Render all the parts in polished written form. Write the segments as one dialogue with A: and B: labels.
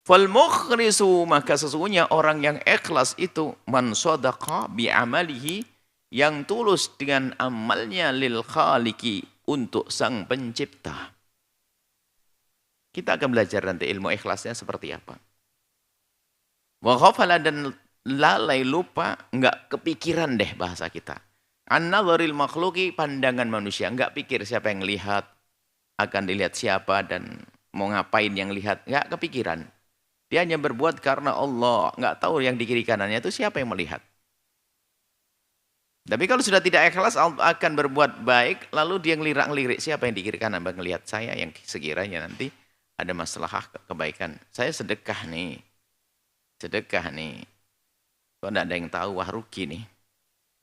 A: Fal mukhlisu, maka sesungguhnya orang yang ikhlas itu man shadaqa bi amalihi, yang tulus dengan amalnya lil khaliqi, untuk sang pencipta. Kita akan belajar nanti ilmu ikhlasnya seperti apa. Wa ghafala, dan lalai, lupa, enggak kepikiran deh bahasa kita. An-nadharil makhluki, pandangan manusia, enggak pikir siapa yang lihat, akan dilihat siapa, dan mau ngapain yang lihat, enggak kepikiran. Dia hanya berbuat karena Allah, enggak tahu yang di kiri kanannya itu siapa yang melihat. Tapi kalau sudah tidak ikhlas akan berbuat baik, lalu dia ngelirik siapa yang di kiri kanan melihat saya yang sekiranya nanti ada masalah kebaikan. Saya sedekah nih. Sedekah nih. Kok enggak ada yang tahu, wah rugi nih.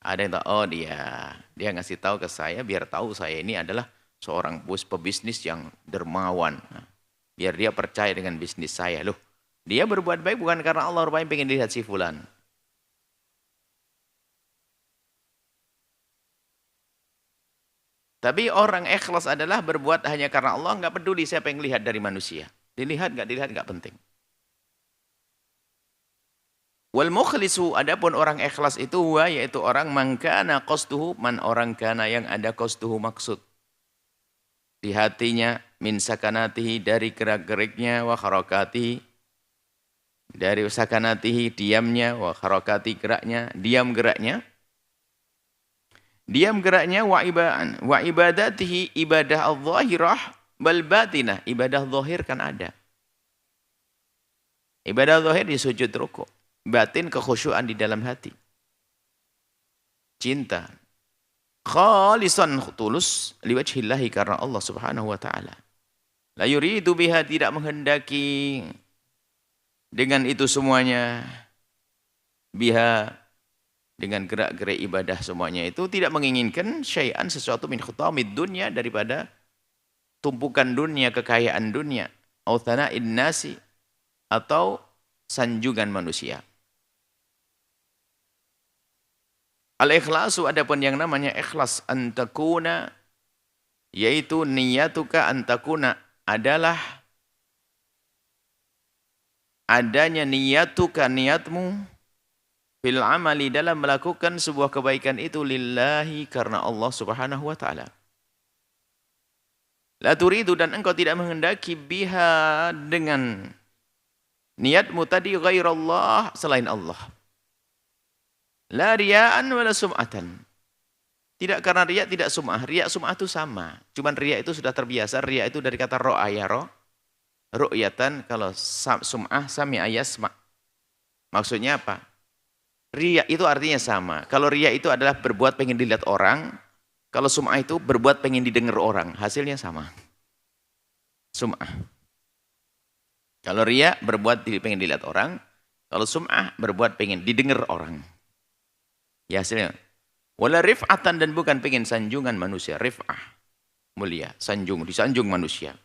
A: Ada yang tahu, oh dia ngasih tahu ke saya biar tahu saya ini adalah seorang pebisnis yang dermawan. Nah, biar dia percaya dengan bisnis saya. Loh, dia berbuat baik bukan karena Allah, rupanya pengen dilihat si fulan. Tapi orang ikhlas adalah berbuat hanya karena Allah, nggak peduli siapa yang lihat dari manusia. Dilihat nggak penting. Wal mukhlisu, adapun orang ikhlas itu yaitu orang mangkana qasduhu, orang kana yang ada qasduhu, maksud di hatinya, min sakanatihi, dari gerak-geriknya, wa harakatihi, dari sakanatihi, diamnya, wa harakati, geraknya, diam geraknya, wa ibadatihi, ibadah al-zahirah bal batinah, ibadah zahir kan ada. Ibadah zahir di sujud rukuk, batin kekhusyuan di dalam hati. Cinta khalisan, tulus, liwajhillahi, karena Allah Subhanahu wa taala. La yuridu biha, tidak menghendaki dengan itu semuanya, biha, dengan gerak-gerik ibadah semuanya itu tidak menginginkan syai'an, sesuatu, min khutamid dunya, daripada tumpukan dunia, kekayaan dunia, au thana'in nasi, atau sanjungan manusia. Al-ikhlasu, adapun yang namanya ikhlas, antakuna, yaitu niyatuka antakuna, adalah adanya niyatuka, niatmu, fil amali, dalam melakukan sebuah kebaikan itu, lillahi, karena Allah Subhanahu wa taala. La turidu, dan engkau tidak menghendaki, biha, dengan niatmu tadi, ghairallah, selain Allah. La riya'an wala sum'atan. Tidak karena riya, tidak sum'ah. Riya sum'ah itu sama. Cuman riya itu sudah terbiasa. Riya itu dari kata ro'a, ya ro. Ru'yatan, kalau sum'ah, sami'a yasma'. Maksudnya apa? Riya itu artinya sama. Kalau riya itu adalah berbuat pengen dilihat orang. Kalau sum'ah itu berbuat pengen didengar orang. Hasilnya sama. Sum'ah. Kalau riya berbuat pengen dilihat orang. Kalau sum'ah berbuat pengen didengar orang. Ya hasilnya. Wala rif'atan, dan bukan pengen sanjungan manusia. Rif'ah, mulia, sanjung, disanjung manusia.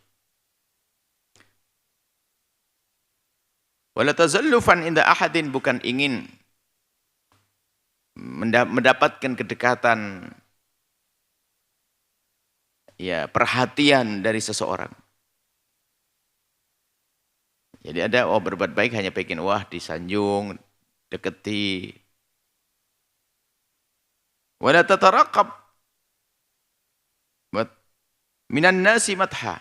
A: Wala tazallufan inda ahadin, bukan ingin mendapatkan kedekatan, ya, perhatian dari seseorang. Jadi ada berbuat baik hanya pengen disanjung, deketi. Wala tataraqab minan nasi matha.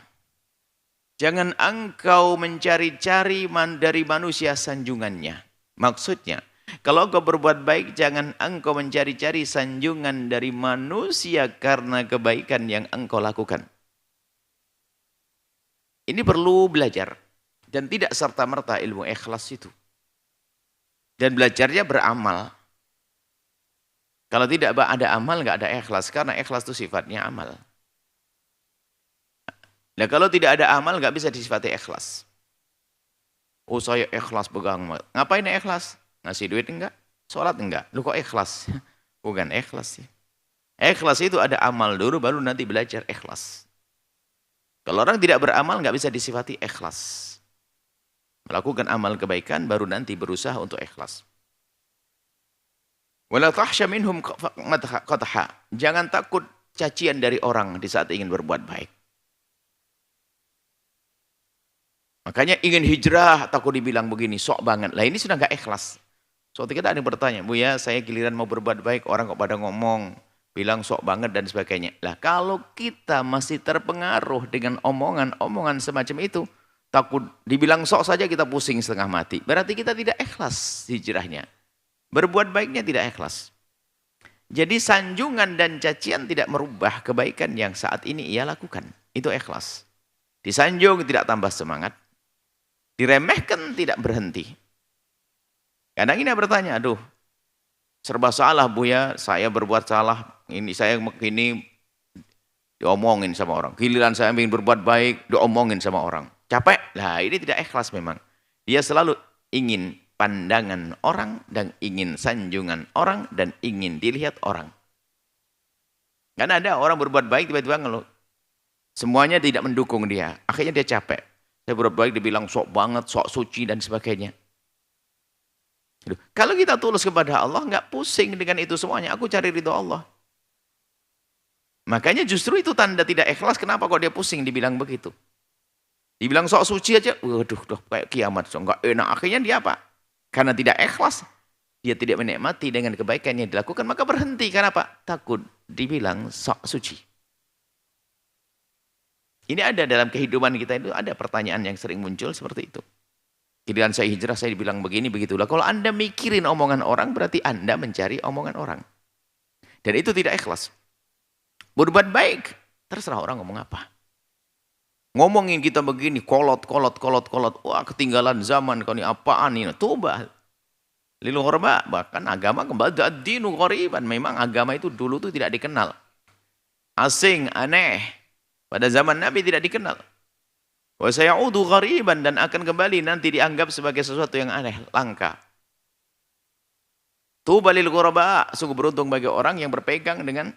A: Jangan engkau mencari-cari dari manusia sanjungannya. Maksudnya, kalau engkau berbuat baik, jangan engkau mencari-cari sanjungan dari manusia karena kebaikan yang engkau lakukan. Ini perlu belajar. Dan tidak serta-merta ilmu ikhlas itu. Dan belajarnya beramal. Kalau tidak ada amal, nggak ada ikhlas. Karena ikhlas itu sifatnya amal. Nah, kalau tidak ada amal, nggak bisa disifati ikhlas. Oh, saya ikhlas pegang. Ngapain ikhlas? Ngasih duit enggak? Sholat enggak? Lu kok ikhlas? Bukan ikhlas sih. Ikhlas itu ada amal dulu, baru nanti belajar ikhlas. Kalau orang tidak beramal, nggak bisa disifati ikhlas. Melakukan amal kebaikan, baru nanti berusaha untuk ikhlas. Wala tahsya minhum qatha. Jangan takut cacian dari orang di saat ingin berbuat baik. Makanya ingin hijrah, takut dibilang begini, sok banget. Lah ini sudah nggak ikhlas. Suatu kita ada yang bertanya, Bu ya, saya giliran mau berbuat baik, orang kok pada ngomong, bilang sok banget dan sebagainya. Lah kalau kita masih terpengaruh dengan omongan-omongan semacam itu, takut dibilang sok saja kita pusing setengah mati. Berarti kita tidak ikhlas hijrahnya. Berbuat baiknya tidak ikhlas. Jadi sanjungan dan cacian tidak merubah kebaikan yang saat ini ia lakukan. Itu ikhlas. Disanjung tidak tambah semangat. Diremehkan tidak berhenti. Kadang ini bertanya, aduh, serba salah Bu ya, saya berbuat salah, ini saya begini, diomongin sama orang. Giliran saya ingin berbuat baik, diomongin sama orang. Capek? Lah ini tidak ikhlas memang. Dia selalu ingin pandangan orang, dan ingin sanjungan orang, dan ingin dilihat orang. Karena ada orang berbuat baik, tiba-tiba ngeluh. Semuanya tidak mendukung dia. Akhirnya dia capek. Saya berbuat baik, dibilang sok banget, sok suci, dan sebagainya. Kalau kita tulus kepada Allah, nggak pusing dengan itu semuanya. Aku cari ridho Allah. Makanya justru itu tanda tidak ikhlas. Kenapa kok dia pusing dibilang begitu? Dibilang sok suci aja, waduh, kayak kiamat. So, nggak enak. Akhirnya dia apa? Karena tidak ikhlas, dia tidak menikmati dengan kebaikan yang dilakukan, maka berhenti. Kenapa? Takut dibilang sok suci. Ini ada dalam kehidupan kita itu, ada pertanyaan yang sering muncul seperti itu. Giliran saya hijrah, saya dibilang begini, begitulah. Kalau Anda mikirin omongan orang, berarti Anda mencari omongan orang. Dan itu tidak ikhlas. Berbuat baik, terserah orang ngomong apa. Ngomongin kita begini, kolot. Wah, ketinggalan zaman, kau ini apaan ini? Tubah. Lil ghurba, bahkan agama kembali ad-dinu ghariban. Memang agama itu dulu tuh tidak dikenal. Asing, aneh. Pada zaman Nabi tidak dikenal. Wa sayaudu ghariban, dan akan kembali nanti dianggap sebagai sesuatu yang aneh, langka. Tuba lil ghuraba, sungguh beruntung bagi orang yang berpegang dengan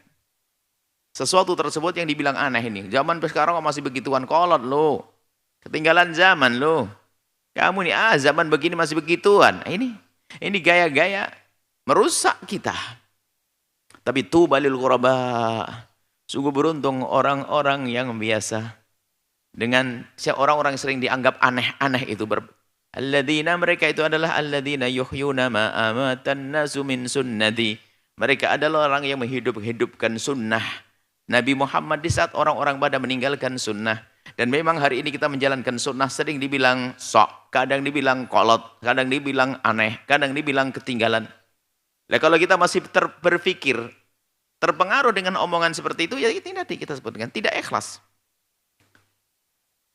A: sesuatu tersebut yang dibilang aneh ini. Zaman sekarang masih begituan, kolot lo. Ketinggalan zaman lo. Kamu nih zaman begini masih begituan. Ini gaya-gaya merusak kita. Tapi tuba lil ghuraba, sungguh beruntung orang-orang yang biasa dengan orang-orang sering dianggap aneh-aneh itu. Alladzina, mereka itu adalah alladzina yuhyuna ma amatan nasu min sunnati. Mereka adalah orang yang menghidupkan sunnah Nabi Muhammad di saat orang-orang pada meninggalkan sunnah. Dan memang hari ini kita menjalankan sunnah sering dibilang sok, kadang dibilang kolot, kadang dibilang aneh, kadang dibilang ketinggalan. Nah, kalau kita masih berpikir terpengaruh dengan omongan seperti itu, ya itu nanti kita sebut dengan tidak ikhlas.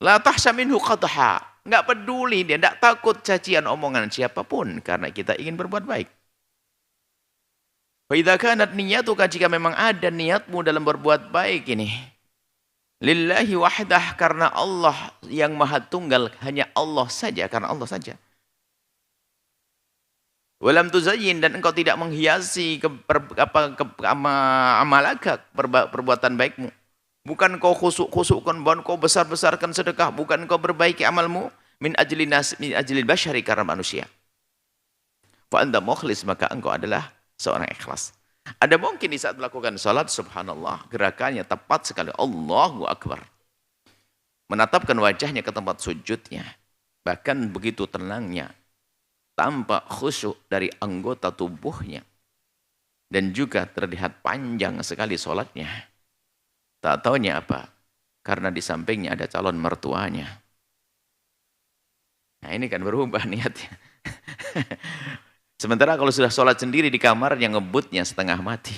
A: La tahsha minhu qadha. Enggak peduli dia, enggak takut cacian omongan siapapun karena kita ingin berbuat baik. Fa idza kanat niyyatuka, jika memang ada niatmu dalam berbuat baik ini, lillahi wahdah, karena Allah yang Maha Tunggal, hanya Allah saja, karena Allah saja. Walam tuzayyin, dan engkau tidak menghiasi amalaka, perbuatan baikmu. Bukan kau khusuk-khusukkan, bukan kau besar-besarkan sedekah, bukan kau perbaiki amalmu min ajlil basyari, karena manusia. Fa anta mukhlis, maka engkau adalah seorang ikhlas. Ada mungkin di saat melakukan salat, subhanallah, gerakannya tepat sekali, Allahu Akbar. Menatapkan wajahnya ke tempat sujudnya, bahkan begitu tenangnya, tanpa khusyuk dari anggota tubuhnya, dan juga terlihat panjang sekali salatnya. Tak taunya apa? Karena di sampingnya ada calon mertuanya. Nah ini kan berubah niatnya. Sementara kalau sudah sholat sendiri di kamar, yang ngebutnya setengah mati.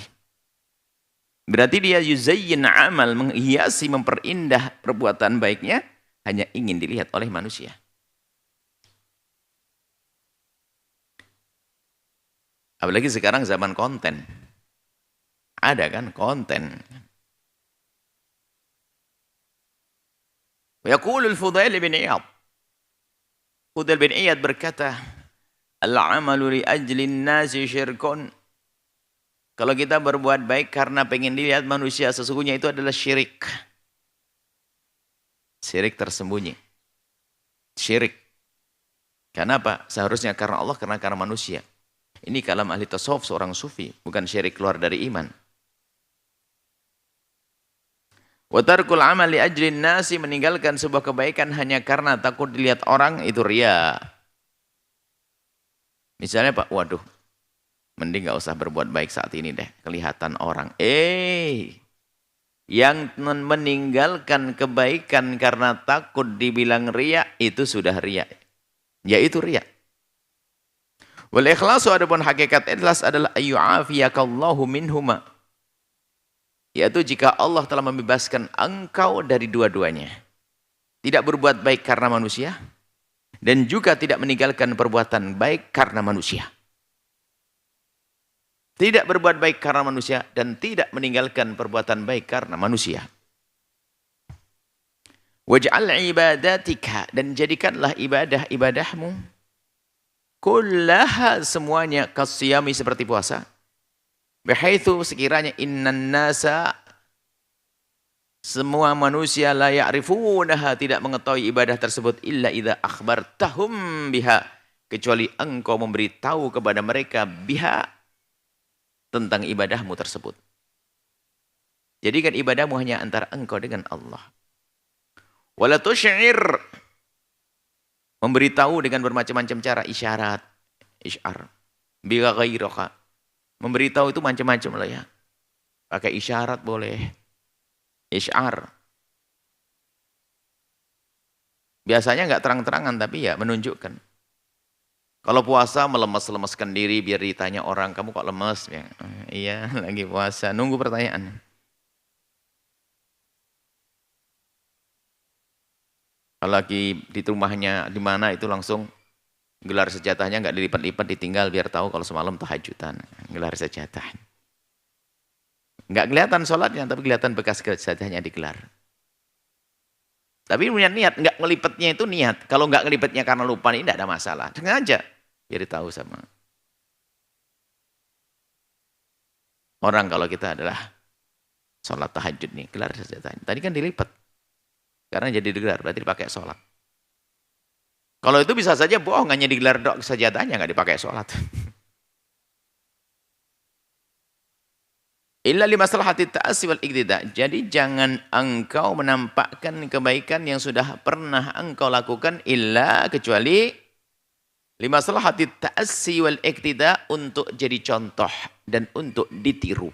A: Berarti dia yuzayyin amal, menghiasi, memperindah perbuatan baiknya, hanya ingin dilihat oleh manusia. Apalagi sekarang zaman konten. Ada kan konten. Yaqulul Fudail bin Iyad. Fudail bin Iyad berkata, al-amalu li ajlin nasi syirkun. Kalau kita berbuat baik karena pengen dilihat manusia, sesungguhnya itu adalah syirik. Syirik tersembunyi. Syirik. Kenapa? Seharusnya karena Allah, karena manusia. Ini kalam ahli tasawuf, seorang sufi, bukan syirik keluar dari iman. Wa tarkul amal li ajlin nasi, meninggalkan sebuah kebaikan hanya karena takut dilihat orang, itu riya. Misalnya Pak, waduh, mending gak usah berbuat baik saat ini deh, kelihatan orang. Yang meninggalkan kebaikan karena takut dibilang riya, itu sudah riya. Yaitu riya. Wal ikhlasu, adapun hakikat ikhlas adalah ayyu'afiyakallahu minhuma. Yaitu jika Allah telah membebaskan engkau dari dua-duanya. Tidak berbuat baik karena manusia, dan juga tidak meninggalkan perbuatan baik karena manusia. Tidak berbuat baik karena manusia, dan tidak meninggalkan perbuatan baik karena manusia. Waj'al ibadatika, dan jadikanlah ibadah-ibadahmu kullaha, semuanya, kasiyami, seperti puasa. Bihaitsu, sekiranya, innan nasa, semua manusia, la ya'rifunaha, tidak mengetahui ibadah tersebut, illa idza akhbartahum biha, kecuali engkau memberitahu kepada mereka biha, tentang ibadahmu tersebut. Jadikan ibadahmu hanya antara engkau dengan Allah. Wala tusy'ir, memberitahu dengan bermacam-macam cara, isyarat, isyar, bila ghairaka. Memberitahu itu macam-macam lah ya. Pakai isyarat boleh, isyar. Biasanya nggak terang-terangan, tapi ya menunjukkan. Kalau puasa, melemes-lemeskan diri biar ditanya orang, kamu kok lemes? Ya, iya, lagi puasa. Nunggu pertanyaan. Kalau lagi di rumahnya, di mana itu langsung gelar sejatahnya nggak dilipat-lipat, ditinggal biar tahu kalau semalam tahajudan. Gelar sejatah. Nggak kelihatan sholatnya, tapi kelihatan bekas sejatahnya digelar. Tapi punya niat, nggak ngelipetnya itu niat. Kalau nggak ngelipetnya karena lupa, ini tidak ada masalah. Sengaja. Biar tahu sama orang kalau kita adalah sholat tahajud nih, gelar sejatahnya. Tadi kan dilipat. Sekarang jadi digelar, berarti dipakai sholat. Kalau itu bisa saja bohong, hanya digelar dok sejatahnya, nggak dipakai sholat. Illa li maslahati ta'assi wal iqtida. Jadi jangan engkau menampakkan kebaikan yang sudah pernah engkau lakukan, illa, kecuali li maslahati ta'assi wal iqtida, untuk jadi contoh dan untuk ditiru.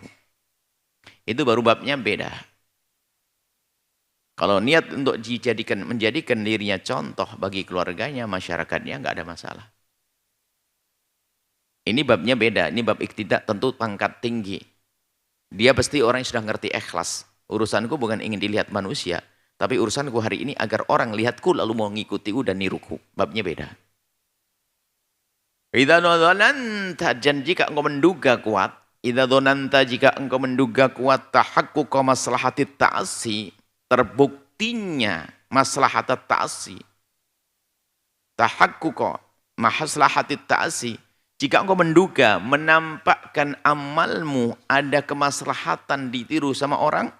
A: Itu baru babnya beda. Kalau niat untuk menjadikan dirinya contoh bagi keluarganya, masyarakatnya, nggak ada masalah. Ini babnya beda. Ini bab iqtida, tentu pangkat tinggi. Dia pasti orang yang sudah ngerti ikhlas. Urusanku bukan ingin dilihat manusia, tapi urusanku hari ini agar orang lihatku lalu mau ngikutiku dan niruku. Babnya beda. Idza dzananta, dan jika engkau menduga kuat, idza dzananta, jika engkau menduga kuat, tahaqquq maslahati ta'assi, terbuktinya maslahat ta'assi. Tahaqquq maslahati ta'assi, jika engkau menduga, menampakkan amalmu ada kemaslahatan ditiru sama orang,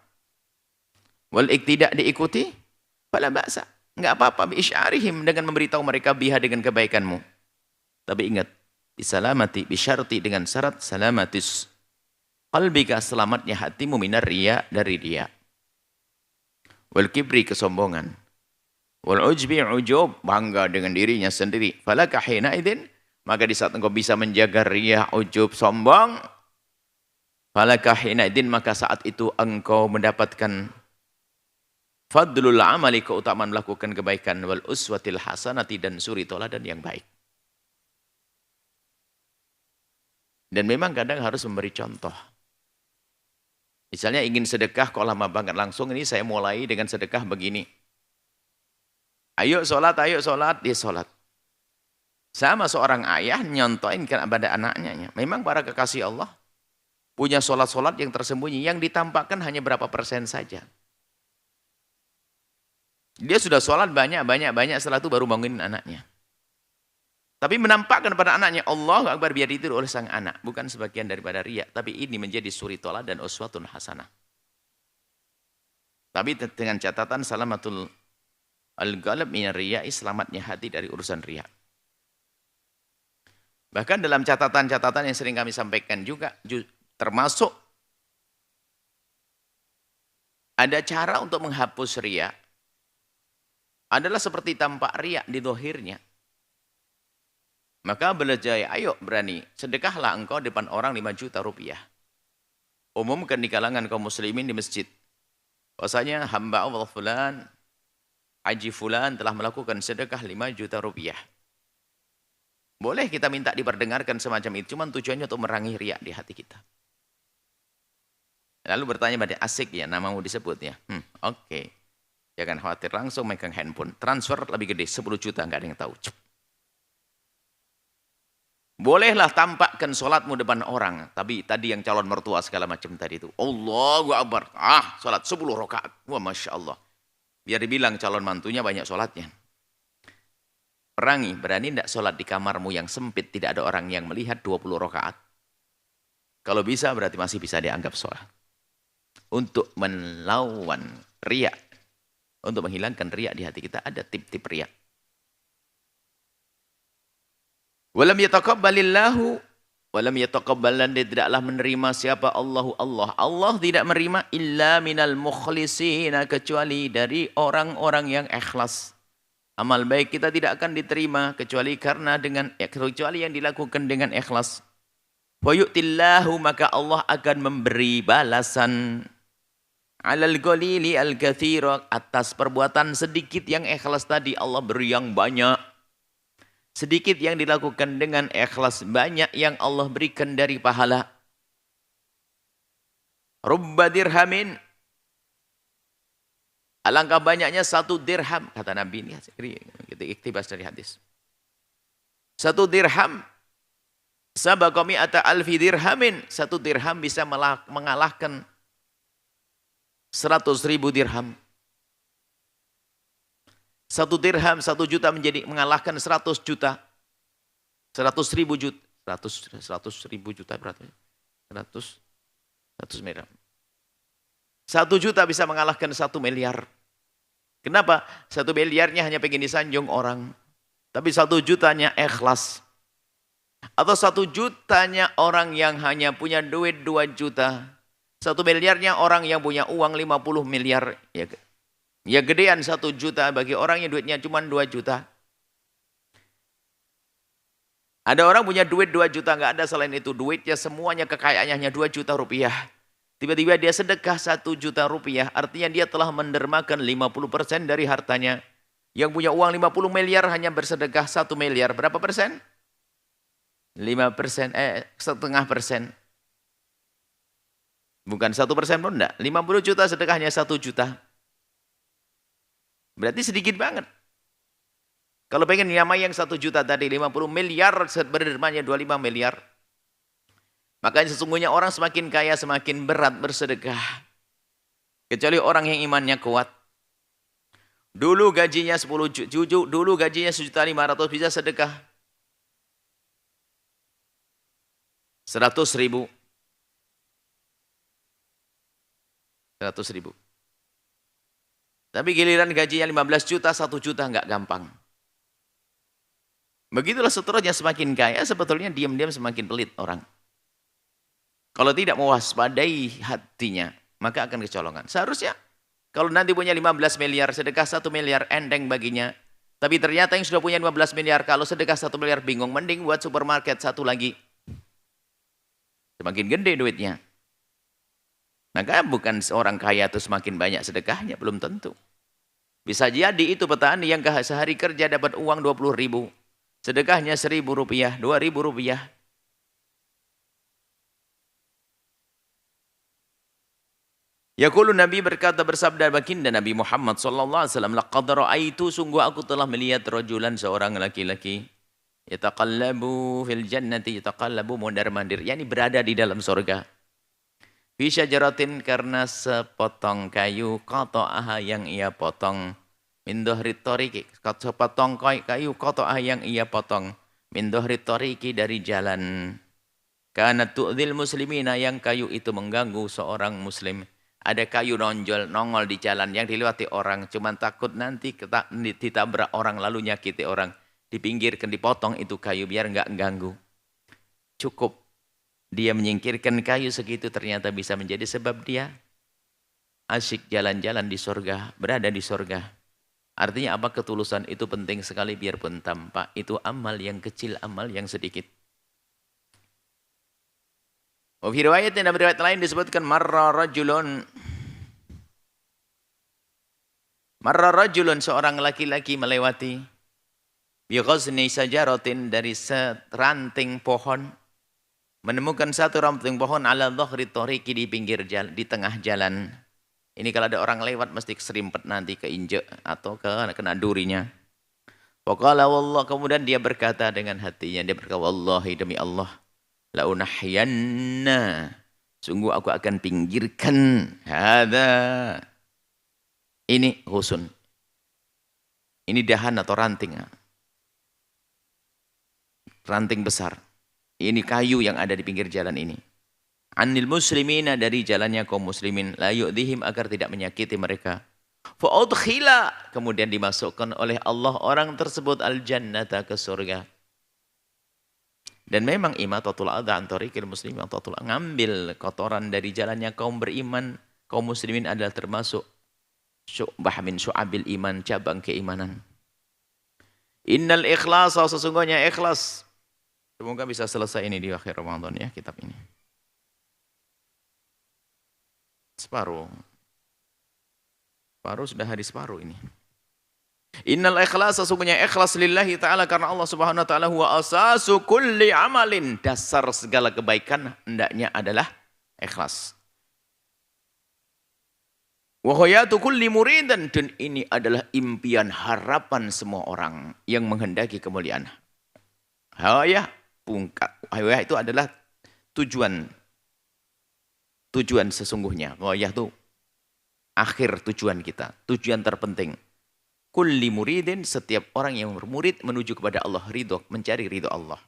A: wal tidak diikuti, fala ba'sa, enggak apa-apa, bi isyarihim, dengan memberitahu mereka biha, dengan kebaikanmu. Tapi ingat, bisalamati, bisyarti, dengan syarat salamatis qalbika, selamatnya hatimu, minar riya, dari riya, wal kibri, kesombongan, wal ujbi, ujub, bangga dengan dirinya sendiri, falaka hina idzin, maka di saat engkau bisa menjaga riya, ujub, sombong, falaka hina idzin, maka saat itu engkau mendapatkan fadlul amali, keutamaan melakukan kebaikan, wal uswatil hasanati, dan suri toladan yang baik. Dan memang kadang harus memberi contoh. Misalnya ingin sedekah, kok lama banget, langsung ini saya mulai dengan sedekah begini. Ayo sholat, dia sholat. Sama seorang ayah nyontohin kepada anaknya. Memang para kekasih Allah punya sholat-sholat yang tersembunyi, yang ditampakkan hanya berapa persen saja. Dia sudah sholat banyak, setelah itu baru bangunin anaknya. Tapi menampakkan pada anaknya, Allahu Akbar, biar ditiru oleh sang anak. Bukan sebagian daripada riya, tapi ini menjadi suri tola dan uswatun hasanah. Tapi dengan catatan salamatul al-qalb minar riya, selamatnya hati dari urusan riya. Bahkan dalam catatan-catatan yang sering kami sampaikan juga, termasuk Ada cara untuk menghapus riya. Adalah seperti tampak riya di dohirnya. Maka belajar, ayo berani. Sedekahlah engkau depan orang 5 juta rupiah. Umumkan di kalangan kaum muslimin di masjid. Bahwasanya hamba Allah fulan, Haji fulan telah melakukan sedekah 5 juta rupiah. Boleh kita minta diperdengarkan semacam itu. Cuma tujuannya untuk merangi riya di hati kita. Lalu bertanya pada asik ya, namamu disebut ya. Oke. Jangan khawatir, langsung megang handphone. Transfer lebih gede, 10 juta, nggak ada yang tahu. Cep. Bolehlah tampakkan sholatmu depan orang. Tapi tadi yang calon mertua segala macam tadi itu. Allahu Akbar. Sholat 10 rakaat. Wah, Masya Allah. Biar dibilang calon mantunya banyak sholatnya. Perangi, berani tidak sholat di kamarmu yang sempit. Tidak ada orang yang melihat 20 rakaat. Kalau bisa berarti masih bisa dianggap sholat. Untuk melawan riya. Untuk menghilangkan riya di hati kita ada tip-tip riya. Walam yataqabbalillahu walam yataqabbalan, dia tidaklah menerima siapa Allah. Allah tidak menerima illa minal mukhlisina, kecuali dari orang-orang yang ikhlas. Amal baik kita tidak akan diterima kecuali yang dilakukan dengan ikhlas. Wa yu'tillahu, maka Allah akan memberi balasan alal qalili al katsira, atas perbuatan sedikit yang ikhlas tadi Allah beri yang banyak. Sedikit yang dilakukan dengan ikhlas, banyak yang Allah berikan dari pahala. Rubba dirhamin, alangkah banyaknya 1 dirham, kata Nabi ini, kita iktibas dari hadis. 1 dirham sabaqa mi'ata alfi dirhamin, 1 dirham bisa mengalahkan 100.000 dirham. 1 dirham, 1 juta menjadi mengalahkan 100 juta. 100.000 juta. 100.000 juta berarti. 100 miliar. 1 juta bisa mengalahkan 1 miliar. Kenapa? 1 miliarnya hanya pengen disanjung orang. Tapi 1 jutanya ikhlas. Atau 1 jutanya orang yang hanya punya duit 2 juta. 1 miliarnya orang yang punya uang 50 miliar. Ya gedean 1 juta bagi orang yang duitnya cuma 2 juta. Ada orang punya duit 2 juta, nggak ada selain itu. Duitnya semuanya kekayaannya hanya 2 juta rupiah. Tiba-tiba dia sedekah 1 juta rupiah. Artinya dia telah mendermakan 50% dari hartanya. Yang punya uang 50 miliar hanya bersedekah 1 miliar. Berapa persen? 5%, 0,5%. Bukan 1% pun enggak. 50 juta sedekahnya 1 juta. Berarti sedikit banget. Kalau pengen nyamai yang 1 juta tadi, 50 miliar, berdermanya 25 miliar. Makanya sesungguhnya orang semakin kaya, semakin berat bersedekah. Kecuali orang yang imannya kuat. Dulu gajinya 10 juta, dulu gajinya 1.500.000 bisa sedekah 100.000. 100.000. Tapi giliran gajinya 15 juta, 1 juta nggak gampang. Begitulah seterusnya, semakin kaya sebetulnya diam-diam semakin pelit orang. Kalau tidak mewaspadai hatinya, maka akan kecolongan. Seharusnya kalau nanti punya 15 miliar, sedekah 1 miliar enteng baginya. Tapi ternyata yang sudah punya 15 miliar, kalau sedekah 1 miliar bingung, mending buat supermarket 1 lagi. Semakin gede duitnya. Maka bukan seorang kaya itu semakin banyak sedekahnya, belum tentu. Bisa jadi itu petani yang sehari kerja dapat uang 20.000. Sedekahnya 1.000 rupiah, 2.000 rupiah. Yaqulu, Nabi berkata, bersabda baginda Nabi Muhammad sallallahu alaihi wasallam, laqad ra'aitu, sungguh aku telah melihat rajulan, seorang laki-laki, yataqallabu fil jannati, yataqallabu mondar-mandir, yakni berada di dalam surga. Fi syajaratin, karena sepotong kayu, qata'aha yang ia potong, min dhahri tariqi, sepotong kayu, qata'aha yang ia potong, min dhahri tariqi, dari jalan. Kana tu'dzil muslimina, yang kayu itu mengganggu seorang muslim. Ada kayu nongol di jalan yang dilewati orang, cuman takut nanti ditabrak orang lalu nyakiti orang. Dipinggirkan, dipotong itu kayu biar enggak ganggu. Cukup dia menyingkirkan kayu segitu, ternyata bisa menjadi sebab dia asyik jalan-jalan di surga, berada di surga. Artinya apa? Ketulusan itu penting sekali biarpun tampak. Itu amal yang kecil, amal yang sedikit. Fi riwayat dan riwayat lain disebutkan marra rajulun seorang laki-laki melewati bi ghazni sajaratin dari seranting pohon, menemukan satu ranting pohon ala dhahri tariqi di pinggir jalan, di tengah jalan. Ini kalau ada orang lewat mesti keserimpet nanti keinjek atau kena durinya. Faqala wallah, kemudian dia berkata dengan hatinya, dia berkata wallahi demi Allah, la unahyanna, sungguh aku akan pinggirkan hadza, ini husun, ini dahan atau ranting, ranting besar, ini kayu yang ada di pinggir jalan ini. Anil muslimina, dari jalannya kaum muslimin, la yu'dhihim, agar tidak menyakiti mereka. Fa'udkhila, kemudian dimasukkan oleh Allah orang tersebut al-jannata, ke surga. Dan memang imatatul adha an tariqil muslimin, ngambil kotoran dari jalannya kaum beriman, kaum muslimin adalah termasuk syu'bah min syu'abil iman, cabang keimanan. Innal ikhlas, sesungguhnya ikhlas. Semoga bisa selesai ini di akhir Ramadan ya, kitab ini. Separuh sudah hari separuh ini. Innal ikhlas, sesungguhnya ikhlas lillahi ta'ala, karena Allah subhanahu wa ta'ala huwa asasu kulli amalin, dasar segala kebaikan hendaknya adalah ikhlas. Wa hayatu kulli muridan, dan ini adalah impian harapan semua orang yang menghendaki kemuliaan. Hayah itu adalah tujuan sesungguhnya. Hayah itu akhir tujuan kita, tujuan terpenting. Kulli muridin, setiap orang yang bermurid menuju kepada Allah, ridho, mencari ridho Allah.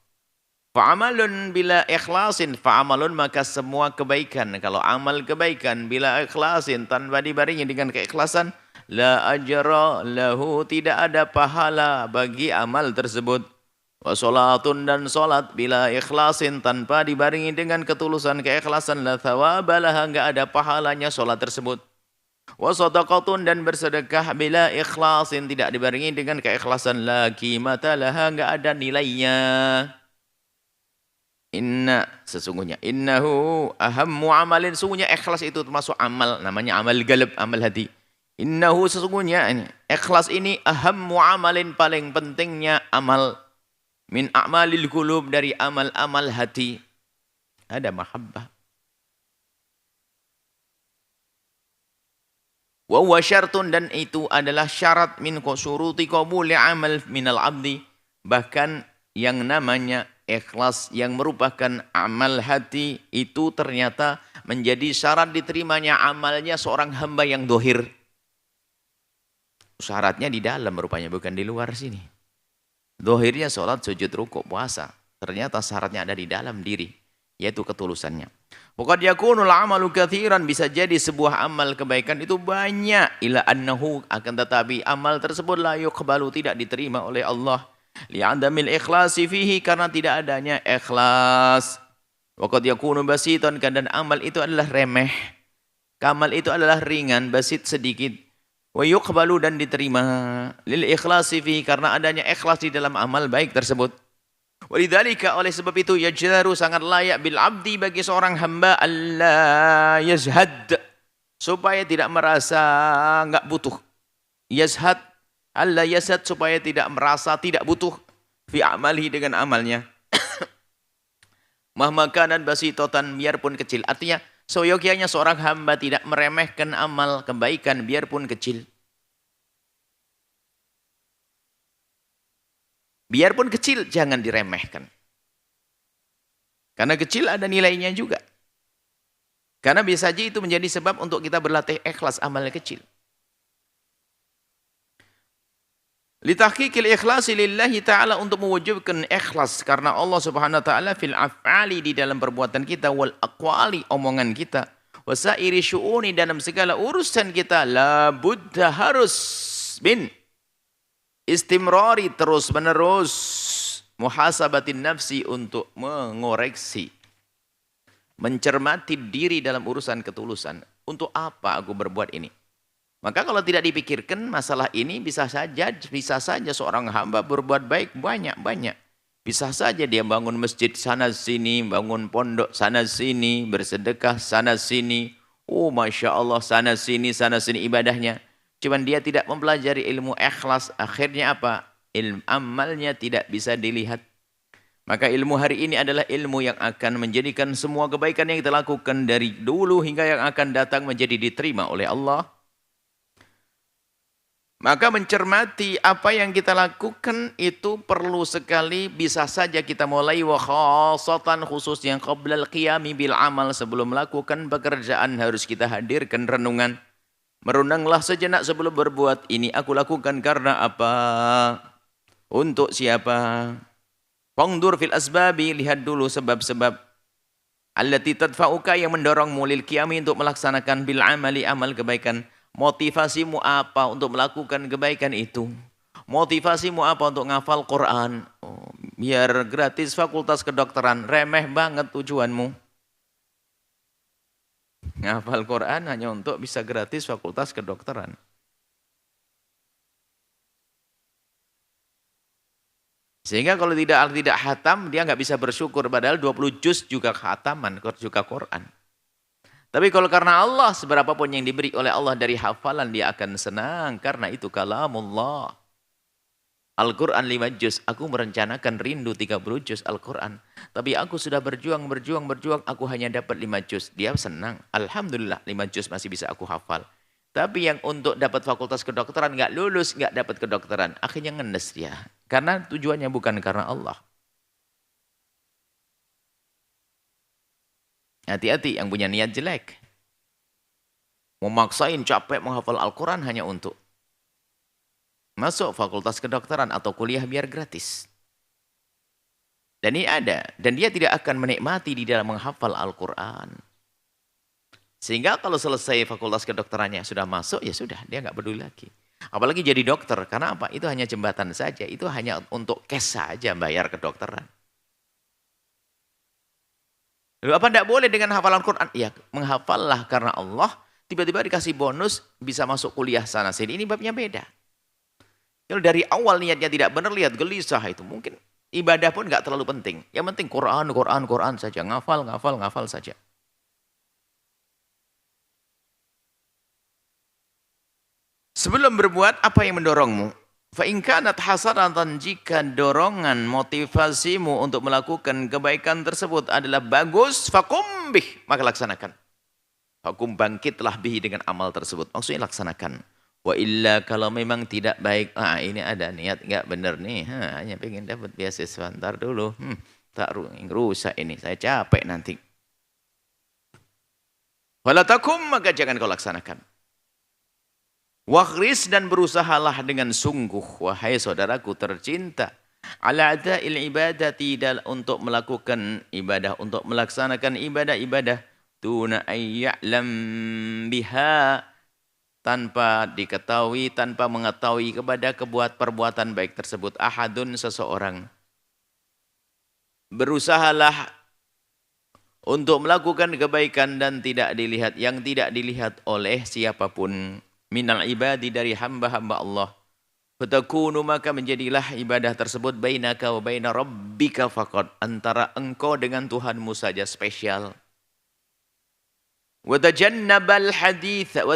A: Fa'amalun bila ikhlasin, fa'amalun, maka semua kebaikan, kalau amal kebaikan bila ikhlasin, tanpa dibarengi dengan keikhlasan, la ajra lahu, tidak ada pahala bagi amal tersebut. Wa sholatun, dan sholat bila ikhlasin, tanpa dibarengi dengan ketulusan keikhlasan, la thawabalaha, enggak ada pahalanya sholat tersebut. Wa sadaqatun, dan bersedekah bila ikhlasin, tidak dibarengi dengan keikhlasan, la qimata laha, enggak ada nilainya. Inna, sesungguhnya, innahu ahammu amalin, sesungguhnya ikhlas itu termasuk amal, namanya amal galab, amal hati. Innahu, sesungguhnya ini ikhlas ini ahammu amalin, paling pentingnya amal, min a'malil qulub, dari amal-amal hati. Ada mahabbah. Wa huwa syartun, dan itu adalah syarat min syuruti qabuli amal minal abdi, bahkan yang namanya ikhlas yang merupakan amal hati itu ternyata menjadi syarat diterimanya amalnya seorang hamba yang dohir. Syaratnya di dalam rupanya, bukan di luar sini. Dohirnya sholat, sujud, rukuk, puasa, ternyata syaratnya ada di dalam diri, yaitu ketulusannya. Waqad yakunul amalu katsiran, bisa jadi sebuah amal kebaikan itu banyak, ila annahu, akan tetapi amal tersebut la yuqbalu, tidak diterima oleh Allah, li'adamil ikhlasi fihi, karena tidak adanya ikhlas. Waqad yakunu basitan, dan amal itu adalah remeh, amal itu adalah ringan, basit, sedikit. Wa yuqbalu, dan diterima, lil ikhlasi fihi, karena adanya ikhlas di dalam amal baik tersebut. Walidzalika, oleh sebab itu, yajdaru, sangat layak bil abdi, bagi seorang hamba, alla yazhad, supaya tidak merasa enggak butuh. Yazhad, alla yazhad, supaya tidak merasa tidak butuh fi amalihi, dengan amalnya. Mahmakanan basitotan, biarpun kecil. Artinya seyogyanya seorang hamba tidak meremehkan amal kebaikan biarpun kecil. Biarpun kecil, jangan diremehkan. Karena kecil ada nilainya juga. Karena bisa saja itu menjadi sebab untuk kita berlatih ikhlas amalnya kecil. Litahqiqil ikhlasi lillahi ta'ala, untuk mewujudkan ikhlas karena Allah subhanahu wa ta'ala, fil af'ali, di dalam perbuatan kita, wal aqwali, omongan kita, wasairi syu'uni, dalam segala urusan kita, la budda, harus bin istimrari, terus menerus, muhasabatin nafsi, untuk mengoreksi, mencermati diri dalam urusan ketulusan. Untuk apa aku berbuat ini? Maka kalau tidak dipikirkan masalah ini bisa saja seorang hamba berbuat baik banyak-banyak. Bisa saja dia bangun masjid sana sini, bangun pondok sana sini, bersedekah sana sini. Oh Masya Allah sana sini ibadahnya. Cuman dia tidak mempelajari ilmu ikhlas. Akhirnya apa? Ilmu amalnya tidak bisa dilihat. Maka ilmu hari ini adalah ilmu yang akan menjadikan semua kebaikan yang kita lakukan dari dulu hingga yang akan datang menjadi diterima oleh Allah. Maka mencermati apa yang kita lakukan itu perlu sekali. Bisa saja kita mulai wa khasatan khusus yang qablal qiyami bil amal, sebelum melakukan pekerjaan harus kita hadirkan renungan. Merenunglah sejenak sebelum berbuat. Ini aku lakukan karena apa? Untuk siapa? Fangdur fil asbabi, lihat dulu sebab-sebab. Allati tadfa'uka, yang mendorongmu lil qiyami, untuk melaksanakan bil amali, amal kebaikan. Motivasimu apa untuk melakukan kebaikan itu? Motivasimu apa untuk ngafal Quran? Oh, biar gratis fakultas kedokteran, remeh banget tujuanmu. Ngafal Quran hanya untuk bisa gratis fakultas kedokteran. Sehingga kalau tidak khatam, dia nggak bisa bersyukur. Padahal 20 juz juga khataman, juga Quran. Tapi kalau karena Allah, seberapapun yang diberi oleh Allah dari hafalan, dia akan senang. Karena itu kalamullah. Al-Quran 5 juz. Aku merencanakan rindu 30 juz Al-Quran. Tapi aku sudah berjuang. Aku hanya dapat 5 juz. Dia senang. Alhamdulillah 5 juz masih bisa aku hafal. Tapi yang untuk dapat fakultas kedokteran nggak lulus, nggak dapat kedokteran, akhirnya ngenes dia. Karena tujuannya bukan karena Allah. Hati-hati yang punya niat jelek. Memaksain capek menghafal Al-Quran hanya untuk masuk fakultas kedokteran atau kuliah biar gratis. Dan ini ada. Dan dia tidak akan menikmati di dalam menghafal Al-Quran. Sehingga kalau selesai fakultas kedokterannya sudah masuk, ya sudah, dia nggak peduli lagi. Apalagi jadi dokter, karena apa? Itu hanya jembatan saja, itu hanya untuk cash saja bayar kedokteran. Lalu apa tidak boleh dengan hafalan Quran? Ya, menghafallah karena Allah, tiba-tiba dikasih bonus, bisa masuk kuliah sana sini, ini babnya beda. Kalau dari awal niatnya tidak benar, lihat gelisah itu, mungkin ibadah pun nggak terlalu penting. Yang penting Quran saja, ngafal saja. Sebelum berbuat, apa yang mendorongmu? Fa in kanat hasanatan, jika dorongan motivasimu untuk melakukan kebaikan tersebut adalah bagus, faqum bih, maka laksanakan. Faqum, bangkitlah bihi, dengan amal tersebut. Maksudnya laksanakan. Wa illa, kalau memang tidak baik, ini ada niat enggak benar nih, hanya pengen dapat beasiswa, ntar dulu, tak rusak ini, saya capek nanti. Wala takum, maka jangan kau laksanakan. Wakhris, dan berusahalah dengan sungguh, wahai saudaraku tercinta, ala ada'il ibadati, untuk melakukan ibadah, untuk melaksanakan ibadah-ibadah, tuna ayya'lam biha, tanpa diketahui, tanpa mengetahui kepada perbuatan baik tersebut, ahadun, seseorang. Berusahalah untuk melakukan kebaikan dan tidak dilihat, yang tidak dilihat oleh siapapun. Minal ibadi, dari hamba-hamba Allah. Fatakunu, maka menjadilah ibadah tersebut bainaka wa baina rabbika faqad, antara engkau dengan Tuhanmu saja, spesial. Watajannabil haditha,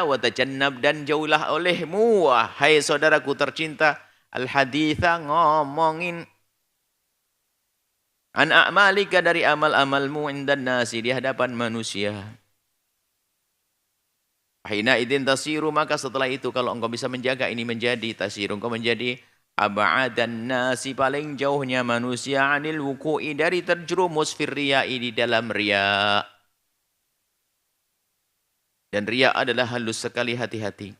A: watajannab, dan jauhlah olehmu, wahai saudaraku tercinta, al haditha, ngomongin, an a'malika, dari amal-amalmu, indan nasi, di hadapan manusia. Hina idin tasiru, maka setelah itu kalau engkau bisa menjaga ini, menjadi tasiru, engkau menjadi ab'adan nasi, paling jauhnya manusia, anil wuku'i, dari terjerumus fir riya'i, di dalam riya. Dan riya adalah halus sekali, hati-hati.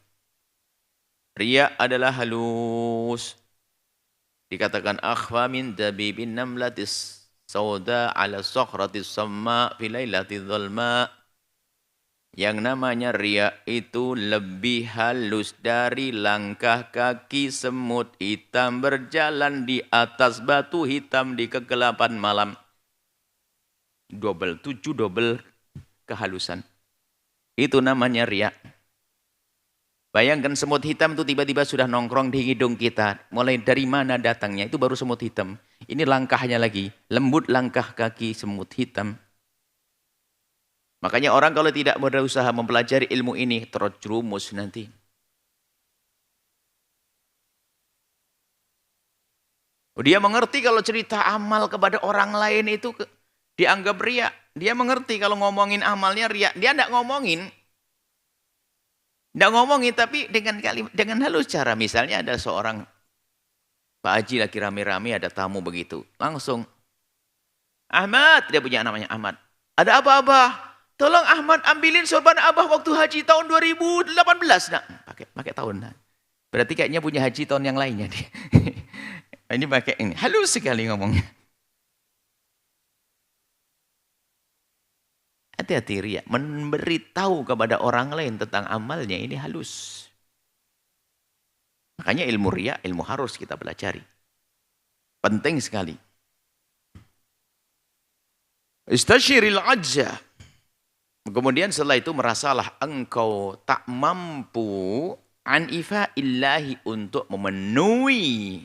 A: Riya adalah halus. Dikatakan akhfa min dabibin namlatis sauda ala sakhratis samma fi lailatil dhalma. Yang namanya riya itu lebih halus dari langkah kaki semut hitam berjalan di atas batu hitam di kegelapan malam. 7 double kehalusan. Itu namanya riya. Bayangkan semut hitam itu tiba-tiba sudah nongkrong di hidung kita. Mulai dari mana datangnya, itu baru semut hitam. Ini langkahnya lagi, lembut langkah kaki semut hitam. Makanya orang kalau tidak berusaha mempelajari ilmu ini, terjerumus nanti. Dia mengerti kalau cerita amal kepada orang lain itu dianggap riya. Dia mengerti kalau ngomongin amalnya riya. Dia tidak ngomongin. Tidak ngomongin, tapi dengan halus cara. Misalnya ada seorang Pak Haji lagi rame-rame, ada tamu begitu. Langsung, Ahmad, dia punya namanya Ahmad. Ada apa, Abah? Tolong Ahmad ambilin sorban Abah waktu haji tahun 2018. Nah, pakai tahun. Nah. Berarti kayaknya punya haji tahun yang lainnya. Ini pakai ini. Halus sekali ngomongnya. Hati-hati riya, memberitahu kepada orang lain tentang amalnya ini halus. Makanya ilmu riya, ilmu harus kita pelajari. Penting sekali. Istashiril ajza. Kemudian setelah itu merasalah engkau tak mampu an ifa'illahi untuk memenuhi,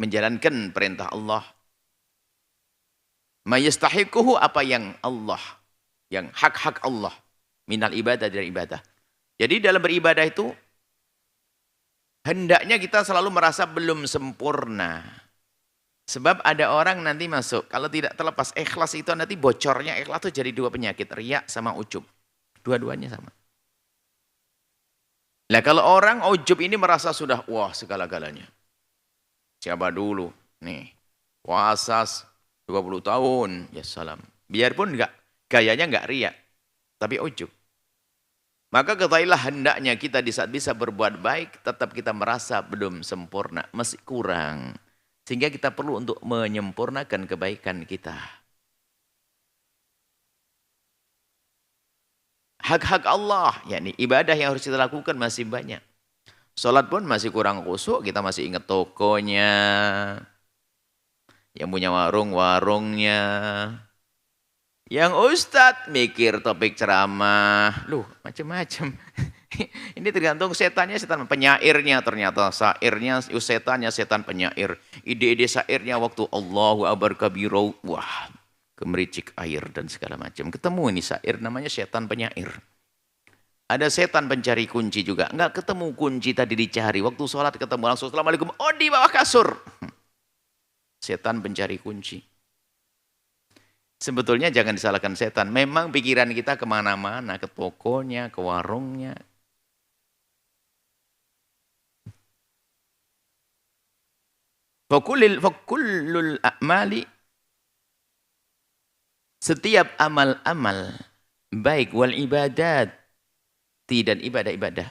A: menjalankan perintah Allah. Mayastahiquhu, apa yang Allah, yang hak-hak Allah, minal ibadah, dari ibadah. Jadi dalam beribadah itu hendaknya kita selalu merasa belum sempurna. Sebab ada orang nanti masuk, kalau tidak terlepas ikhlas itu nanti bocornya ikhlas itu jadi dua penyakit, riya sama ujub. Dua-duanya sama. Nah kalau orang ujub ini merasa sudah wah segala-galanya. Siapa dulu? Nih, puasa 20 tahun, ya salam. Biarpun gayanya enggak riya, tapi ujub. Maka ketahuilah hendaknya kita di saat bisa berbuat baik, tetap kita merasa belum sempurna, masih kurang. Sehingga kita perlu untuk menyempurnakan kebaikan kita. Hak-hak Allah, yakni ibadah yang harus kita lakukan masih banyak. Sholat pun masih kurang khusyuk, kita masih ingat tokonya. Yang punya warung, warungnya. Yang ustadz mikir topik ceramah. Loh, macam-macam. Ini tergantung setannya, setan penyairnya. Ternyata sairnya, setannya setan penyair. Ide-ide sairnya waktu Allahu Akbar kabiro. Wah, kemericik air dan segala macam. Ketemu ini sair, namanya setan penyair. Ada setan pencari kunci juga. Enggak ketemu kunci tadi dicari. Waktu sholat ketemu langsung Assalamualaikum. Oh, di bawah kasur. Setan pencari kunci. Sebetulnya jangan disalahkan setan. Memang pikiran kita kemana-mana. Ke tokonya, ke warungnya. Fakullul a'mali. Setiap amal-amal. Baik wal ibadat. Dan ibadah-ibadah.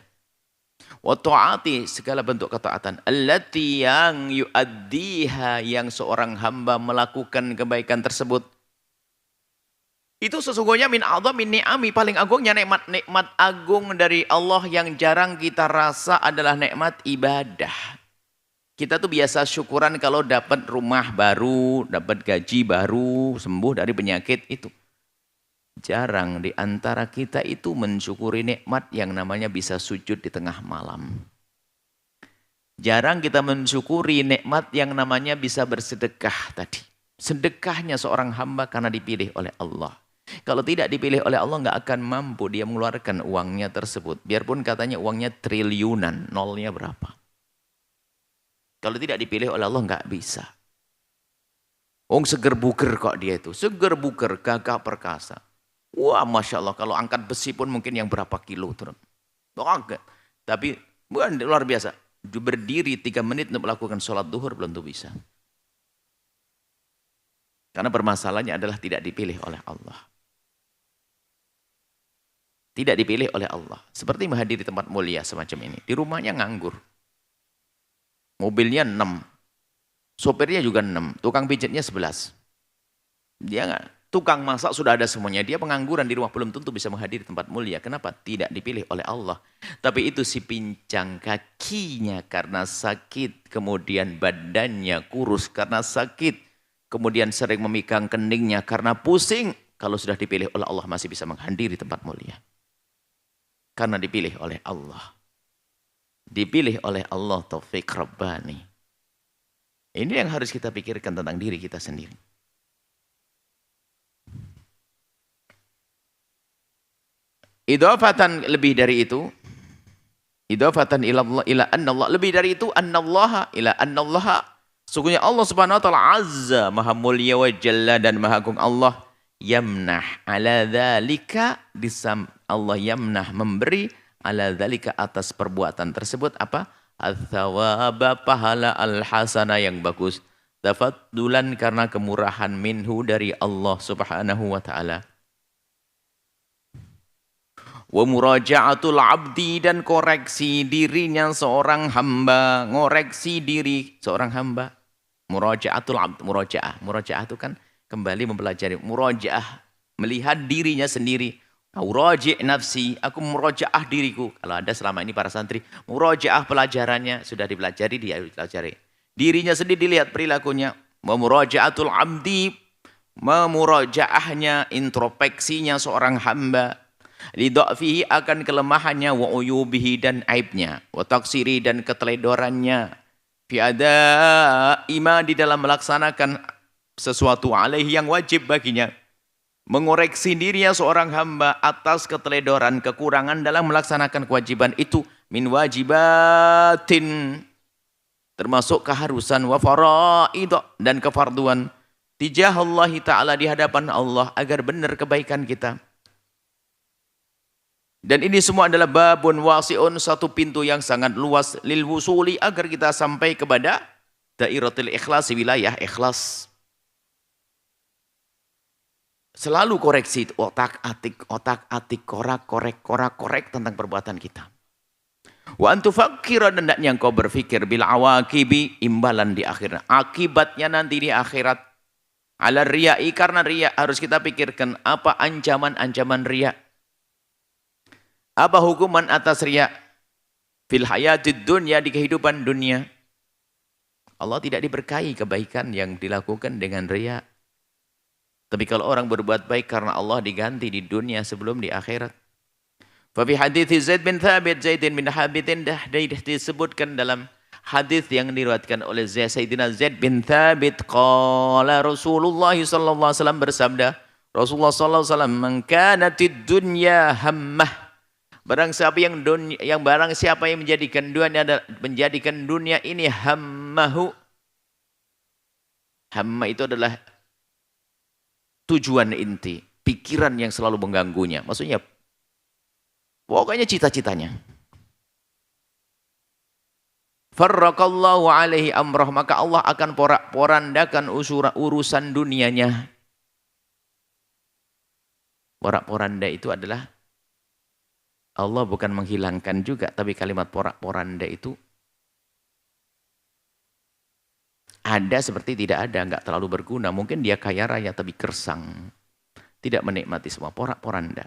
A: Wa ta'ati, segala bentuk ketaatan. Allati yang yu'addiha, yang seorang hamba melakukan kebaikan tersebut. Itu sesungguhnya min a'dhamin ni'ami, paling agungnya nikmat agung dari Allah yang jarang kita rasa adalah nikmat ibadah. Kita tuh biasa syukuran kalau dapat rumah baru, dapat gaji baru, sembuh dari penyakit itu. Jarang di antara kita itu mensyukuri nikmat yang namanya bisa sujud di tengah malam. Jarang kita mensyukuri nikmat yang namanya bisa bersedekah tadi. Sedekahnya seorang hamba karena dipilih oleh Allah. Kalau tidak dipilih oleh Allah nggak akan mampu dia mengeluarkan uangnya tersebut. Biarpun katanya uangnya triliunan, nolnya berapa. Kalau tidak dipilih oleh Allah nggak bisa. Seger buger kok dia itu. Seger buger, gagah perkasa. Wah, Masya Allah, kalau angkat besi pun mungkin yang berapa kilo. Tapi bukan luar biasa. Berdiri 3 menit untuk melakukan sholat duhur belum tentu bisa. Karena permasalahannya adalah tidak dipilih oleh Allah. Tidak dipilih oleh Allah. Seperti menghadiri tempat mulia semacam ini. Di rumahnya nganggur. Mobilnya 6. Sopirnya juga 6. Tukang pijatnya 11. Dia nggak. Tukang masak sudah ada semuanya. Dia pengangguran di rumah belum tentu bisa menghadiri tempat mulia. Kenapa? Tidak dipilih oleh Allah. Tapi itu si pincang kakinya karena sakit. Kemudian badannya kurus karena sakit. kemudian sering memegang keningnya karena pusing, kalau sudah dipilih oleh Allah masih bisa menghadiri tempat mulia. Karena dipilih oleh Allah. Dipilih oleh Allah Taufik Rabbani. Ini yang harus kita pikirkan tentang diri kita sendiri. Idhafatan lebih dari itu. Idhafatan ila annallah. Lebih dari itu, annallaha ila annallaha. Sungguhnya Allah subhanahu wa ta'ala azza, maha mulia wa jalla dan maha agung Allah. Yamnah ala dhalika. Allah yamnah, memberi ala dhalika atas perbuatan tersebut apa? Al-thawaba, pahala al-hasana yang bagus. Tafaddulan karena kemurahan minhu dari Allah subhanahu wa ta'ala. Wa muraja'atul abdi dan koreksi dirinya seorang hamba. Ngoreksi diri seorang hamba. Muraja'atul abdi. Muraja'ah itu kan kembali mempelajari. Muraja'ah, melihat dirinya sendiri. Uraji' nafsi, aku muraja'ah diriku. Kalau ada selama ini para santri, muraja'ah pelajarannya sudah dipelajari, dia dipelajari. Dirinya sendiri dilihat perilakunya. Wa muraja'atul abdi, memuraja'ahnya, introspeksinya seorang hamba. Lidha'fihi akan kelemahannya, wa uyubihi dan aibnya, wa taksiri dan keteledorannya, fi adaima di dalam melaksanakan sesuatu alaihi yang wajib baginya. Mengoreksi dirinya seorang hamba atas keteledoran, kekurangan dalam melaksanakan kewajiban itu, min wajibatin, termasuk keharusan, wa faraid dan kefarduan, tijah Allah Ta'ala di hadapan Allah agar benar kebaikan kita. Dan ini semua adalah babun wasi'un, satu pintu yang sangat luas, lil wusuli, agar kita sampai kepada dairatul ikhlas, wilayah ikhlas. Selalu koreksi, otak-atik, korek tentang perbuatan kita. Wa antufakkira, dan hendaknya engkau berfikir bil awaqibi, imbalan di akhirat, akibatnya nanti di akhirat. Ala riya'i, karena riya harus kita pikirkan apa ancaman-ancaman riya. Apa hukuman atas riya? Fil hayatid dunya, di kehidupan dunia. Allah tidak diberkahi kebaikan yang dilakukan dengan riya. Tapi kalau orang berbuat baik karena Allah, diganti di dunia sebelum di akhirat. Fa fi hadits Zaid bin Thabit, Zaid bin Thabit disebutkan dalam hadis yang diriwayatkan oleh Sayyidina Zaid bin Thabit, qala Rasulullah sallallahu alaihi wasallam bersabda, Rasulullah sallallahu alaihi wasallam, man kanatid dunya hammah, barang siapa yang menjadikan dunia ini hammahu. Hamma itu adalah tujuan inti, pikiran yang selalu mengganggunya. Maksudnya pokoknya cita-citanya. Farraqallahu alaihi amrah, maka Allah akan porak-porandakan urusan dunianya. Porak-poranda itu adalah, Allah bukan menghilangkan juga, tapi kalimat porak-poranda itu ada seperti tidak ada, enggak terlalu berguna. Mungkin dia kaya raya tapi gersang, tidak menikmati semua, porak-poranda.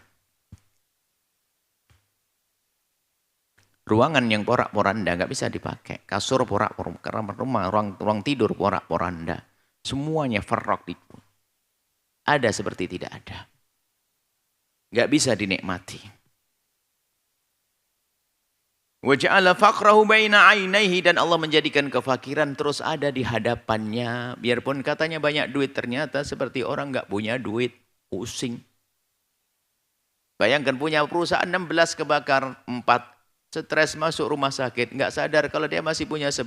A: Ruangan yang porak-poranda enggak bisa dipakai. Kasur porak-poranda, rumah, ruang tidur porak-poranda. Semuanya farraq itu. Ada seperti tidak ada. Enggak bisa dinikmati. Wa ja'ala faqrahu baina 'ainaihi, dan Allah menjadikan kefakiran terus ada di hadapannya. Biarpun katanya banyak duit, ternyata seperti orang enggak punya duit, pusing. Bayangkan punya perusahaan 16 kebakar, 4 stres masuk rumah sakit, enggak sadar kalau dia masih punya 10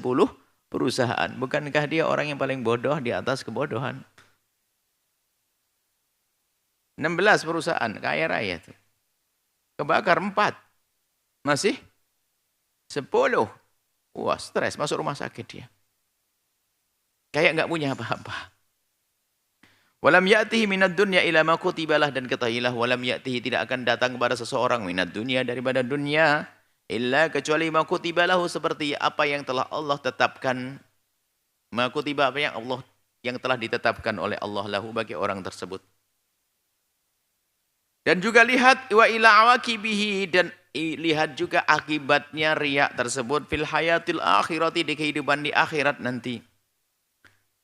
A: perusahaan. Bukankah dia orang yang paling bodoh di atas kebodohan? 16 perusahaan, kaya raya itu. Kebakar 4. Masih 10. Wah, stres, masuk rumah sakit dia. Kayak enggak punya apa-apa. Walam ya'tihi minad dunya ila ma kutibalah, dan ketahuilah walam ya'tihi, tidak akan datang kepada seseorang minad dunya, daripada dunia, illa kecuali ma kutibalahu, seperti apa yang telah Allah tetapkan. Ma kutiba, apa yang telah ditetapkan oleh Allah lahu, bagi orang tersebut. Dan juga lihat wa ila awaqibihi, dan lihat juga akibatnya riya tersebut fil hayatil akhirati, di kehidupan di akhirat nanti.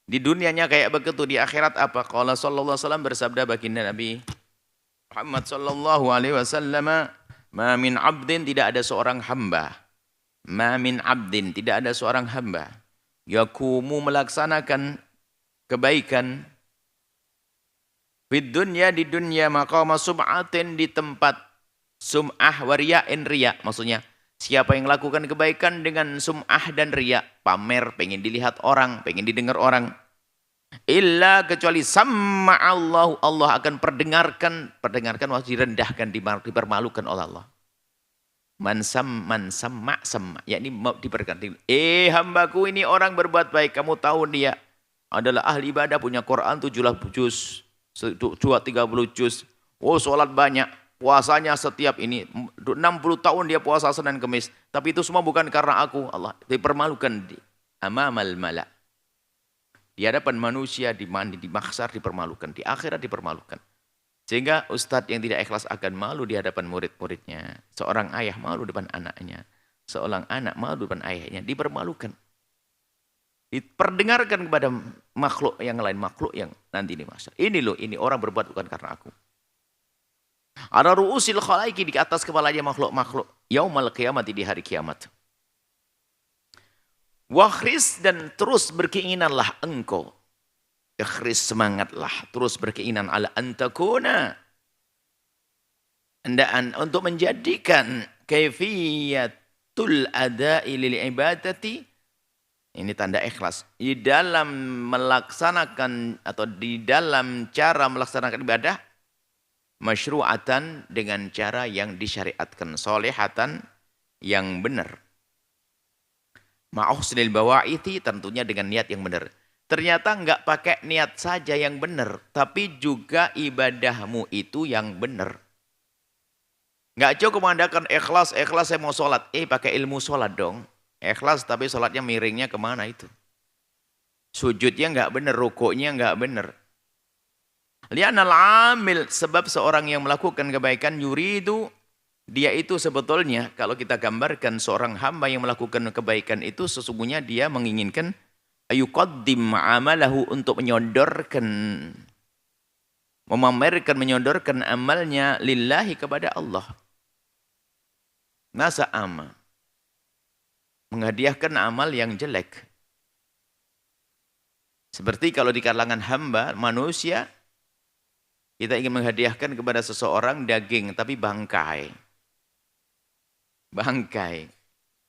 A: Di dunianya kayak begitu, di akhirat apa? Qala sallallahu alaihi wasallam, bersabda baginda Nabi Muhammad sallallahu alaihi wasallam, "Ma min 'abdin," tidak ada seorang hamba. "Ma min 'abdin," tidak ada seorang hamba. Yakumu, melaksanakan kebaikan. Fid dunya, di dunya, maqama sum'atin, di tempat sum'ah wariya'in, riya. Maksudnya, siapa yang lakukan kebaikan dengan sum'ah dan riya, pamer, pengen dilihat orang, pengen didengar orang, illa, kecuali samma'allahu, Allah akan perdengarkan waktu direndahkan, dipermalukan oleh Allah. Man samma, yakni diperdengarkan. Hambaku ini orang berbuat baik, kamu tahu dia adalah ahli ibadah, punya Quran 70 juz, 30 juz. Oh, sholat banyak, puasanya setiap ini 60 tahun dia puasa Senin Kemis, tapi itu semua bukan karena aku. Allah dipermalukan di amamal mala, di hadapan manusia, di mahsyar dipermalukan, di akhirat dipermalukan. Sehingga ustadz yang tidak ikhlas akan malu di hadapan murid-muridnya. Seorang ayah malu depan anaknya, seorang anak malu depan ayahnya, dipermalukan. Diperdengarkan kepada makhluk yang lain, makhluk yang nanti di mahsyar. Ini loh, ini orang berbuat bukan karena aku. Ada ru'usil khalaiki, di atas kepalanya makhluk-makhluk. Yaumal qiyamati, di hari kiamat. Wakhris, dan terus berkeinginanlah engkau. Ikhris, semangatlah, terus berkeinginan ala antakuna. Hendaan untuk menjadikan kaifiyatul ada'i lil ibadati. Ini tanda ikhlas. Di dalam melaksanakan atau di dalam cara melaksanakan ibadah, masyru'atan, dengan cara yang disyariatkan, solehatan, yang benar. Ma'uhsinil bawa'iti, tentunya dengan niat yang benar. Ternyata enggak pakai niat saja yang benar, tapi juga ibadahmu itu yang benar. Enggak cukup mengandalkan ikhlas saya mau sholat. Pakai ilmu sholat dong. Ikhlas tapi sholatnya miringnya kemana itu? Sujudnya enggak benar, rukuknya enggak benar. Li'anal amil, sebab seorang yang melakukan kebaikan, yuridu, dia itu sebetulnya, kalau kita gambarkan seorang hamba yang melakukan kebaikan itu, sesungguhnya dia menginginkan ayuqaddim amalahu, untuk menyodorkan, memamerkan, menyodorkan amalnya lillahi, kepada Allah. Nasa ama, menghadiahkan amal yang jelek. Seperti kalau di kalangan hamba manusia, kita ingin menghadiahkan kepada seseorang daging tapi bangkai. Bangkai,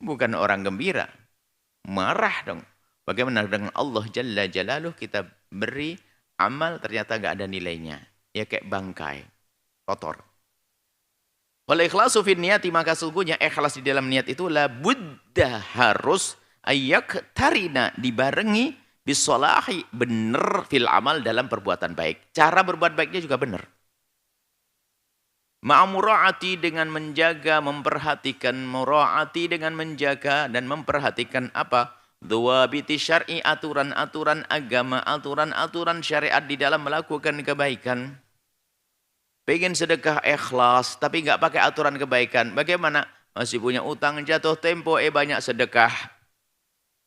A: bukan orang gembira, marah dong. Bagaimana dengan Allah Jalla Jalaluh, kita beri amal ternyata enggak ada nilainya. Ya kayak bangkai, kotor. Wal ikhlasu fin niyati, maka sungguhnya ikhlas di dalam niat itu la budda, harus ayak tarina, dibarengi bisolahi, benar, fil amal, dalam perbuatan baik. Cara berbuat baiknya juga benar. Ma'amura'ati, dengan menjaga, memperhatikan, mura'ati, dengan menjaga dan memperhatikan apa? Dhawabiti syar'i, aturan-aturan agama, aturan-aturan syariat di dalam melakukan kebaikan. Pengen sedekah ikhlas, tapi enggak pakai aturan kebaikan. Bagaimana? Masih punya utang, jatuh tempo, banyak sedekah.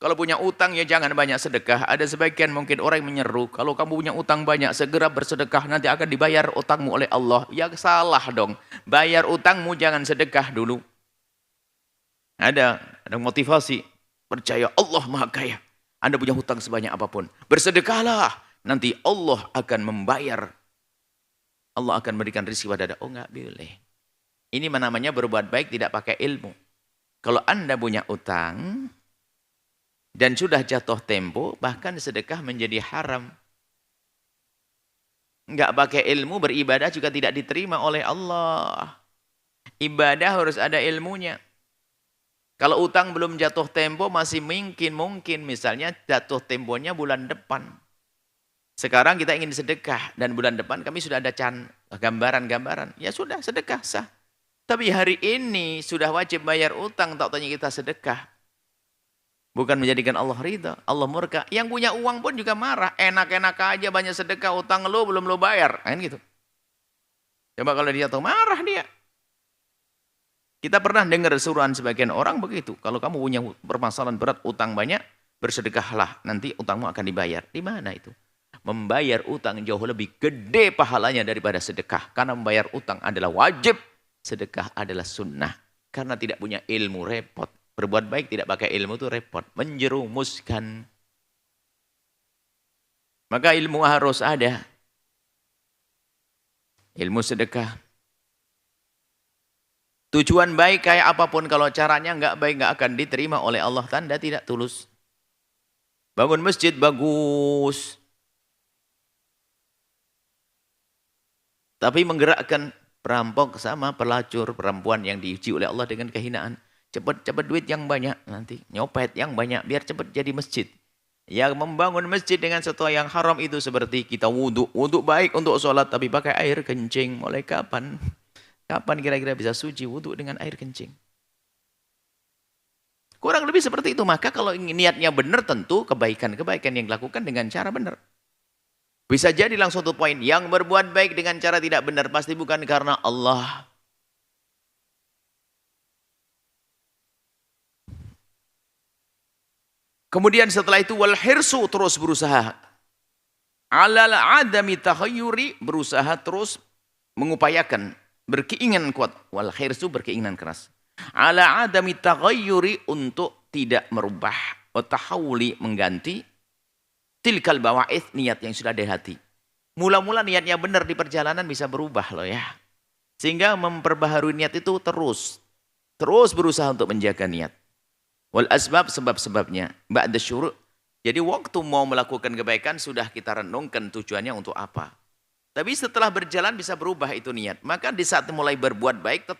A: Kalau punya utang ya jangan banyak sedekah. Ada sebagian mungkin orang yang menyeru, kalau kamu punya utang banyak, segera bersedekah, nanti akan dibayar utangmu oleh Allah. Ya salah dong. Bayar utangmu, jangan sedekah dulu. Ada motivasi. Percaya Allah Maha Kaya. Anda punya hutang sebanyak apapun, bersedekahlah. Nanti Allah akan membayar. Allah akan memberikan rezeki pada Anda. Oh, enggak boleh. Ini namanya berbuat baik tidak pakai ilmu. Kalau Anda punya utang dan sudah jatuh tempo, bahkan sedekah menjadi haram. Enggak pakai ilmu, beribadah juga tidak diterima oleh Allah. Ibadah harus ada ilmunya. Kalau utang belum jatuh tempo, masih mungkin misalnya jatuh temponya bulan depan. Sekarang kita ingin sedekah, dan bulan depan kami sudah ada gambaran-gambaran. Ya sudah, sedekah sah. Tapi hari ini sudah wajib bayar utang, tak tanya kita sedekah. Bukan menjadikan Allah ridha, Allah murka. Yang punya uang pun juga marah. Enak-enak aja banyak sedekah, utang lo belum lo bayar. Kan gitu. Coba kalau dia tahu, marah dia. Kita pernah dengar suruhan sebagian orang begitu. Kalau kamu punya permasalahan berat, utang banyak, bersedekahlah, nanti utangmu akan dibayar. Di mana itu? Membayar utang jauh lebih gede pahalanya daripada sedekah. Karena membayar utang adalah wajib, sedekah adalah sunnah. Karena tidak punya ilmu repot. Berbuat baik tidak pakai ilmu itu repot. Menjerumuskan. Maka ilmu harus ada. Ilmu sedekah. Tujuan baik kayak apapun, kalau caranya nggak baik nggak akan diterima oleh Allah. Tanda tidak tulus. Bangun masjid bagus. Tapi menggerakkan perampok sama pelacur, perempuan yang diuji oleh Allah dengan kehinaan. Cepat-cepat duit yang banyak nanti. Nyopet yang banyak biar cepat jadi masjid. Yang membangun masjid dengan sesuatu yang haram itu seperti kita wudhu. Wudhu baik untuk sholat tapi pakai air kencing. Mulai kapan? Kapan kira-kira bisa suci wudhu dengan air kencing? Kurang lebih seperti itu. Maka kalau niatnya benar tentu kebaikan-kebaikan yang dilakukan dengan cara benar. Bisa jadi langsung satu poin. Yang berbuat baik dengan cara tidak benar pasti bukan karena Allah. Kemudian setelah itu wal hirsu, terus berusaha. Alal adami takhayyuri, berusaha terus mengupayakan, berkeinginan kuat. Wal hirsu, berkeinginan keras. Ala adami takhayyuri, untuk tidak merubah. Wa tahawuli, mengganti. Tilkal bawa'ith, niat yang sudah ada di hati. Mula-mula niatnya benar di perjalanan bisa berubah loh ya. Sehingga memperbaharui niat itu terus. Terus berusaha untuk menjaga niat. Wal asbab, sebab-sebabnya. Ba'da syuru'. Jadi waktu mau melakukan kebaikan sudah kita renungkan tujuannya untuk apa. Tapi setelah berjalan bisa berubah itu niat. Maka di saat mulai berbuat baik tetap